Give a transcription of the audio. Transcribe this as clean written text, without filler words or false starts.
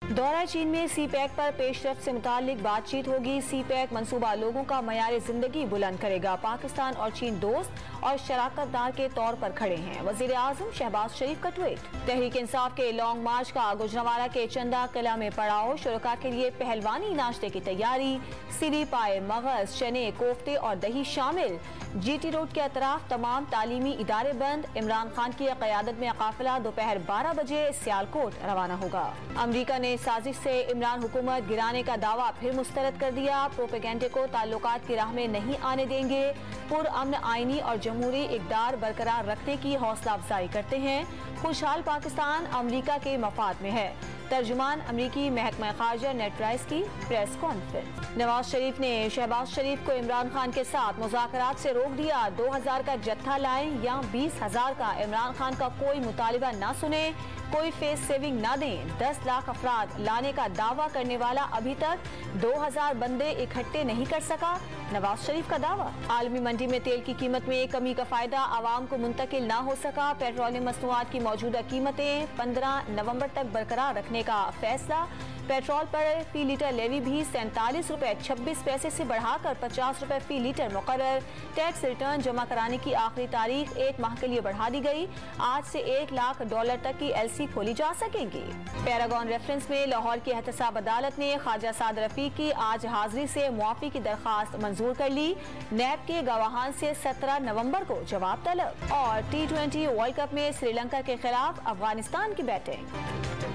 दौरा चीन में सी पैक पर पेशरफ से मुतालिक बातचीत होगी। सी पैक मनसूबा लोगों का मयार जिंदगी बुलंद करेगा। पाकिस्तान और चीन दोस्त और शराकतदार के तौर पर खड़े हैं। वजीर आजम शहबाज शरीफ का ट्वीट। तहरीक इंसाफ के लॉन्ग मार्च का गुजरावाला के चंदा किला में पड़ाव। शुरका के लिए पहलवानी नाश्ते की तैयारी। सीरी पाए, मगज, चने, कोफ्ते और दही शामिल। GT रोड के अतराफ तमाम तालीमी इदारे बंद। इमरान खान की क़यादत में काफिला दोपहर 12 बजे सियालकोट रवाना होगा। अमरीका ने साजिश से इमरान हुकूमत गिराने का दावा फिर मुस्तरद कर दिया। प्रोपेगेंडे को ताल्लुकात की राह में नहीं आने देंगे। पुरअमन आईनी और जमहूरी इक़दार बरकरार रखने की हौसला अफजाई करते हैं। खुशहाल पाकिस्तान अमरीका के मफाद में है। तर्जुमान अमरीकी महकमा खारजा नेड प्राइस की प्रेस कॉन्फ्रेंस। नवाज शरीफ ने शहबाज शरीफ को इमरान खान के साथ मुज़ाकरात से रोक दिया। 2000 का जत्था लाएं या 20,000 का। इमरान खान का कोई मुतालिबा ना सुने, कोई फेस सेविंग ना दें। 10 लाख अफराद लाने का दावा करने वाला अभी तक 2000 बंदे इकट्ठे नहीं कर सका। नवाज शरीफ का दावा। आलमी मंडी में तेल की कीमत में कमी का फायदा आवाम को मुंतकिल ना हो सका। पेट्रोलियम मसनूआत की मौजूदा कीमतें 15 नवंबर तक बरकरार रखने का फैसला। पेट्रोल पर फी लीटर लेवी भी 47 रुपए 26 पैसे से बढ़ाकर 50 रुपए फी लीटर मुकर्रर। टैक्स रिटर्न जमा कराने की आखिरी तारीख 1 माह के लिए बढ़ा दी गई। आज से $1 लाख तक की LC खोली जा सकेगी। पैरागॉन रेफरेंस में लाहौर की एहतसाब अदालत ने ख्वाजा साद रफीक की आज हाजिरी से मुआफी की दरखास्त मंजूर कर ली। नैब के गवाहान से 17 नवंबर को जवाब तलब। और T20 वर्ल्ड कप में श्रीलंका के खिलाफ अफगानिस्तान की बैटिंग।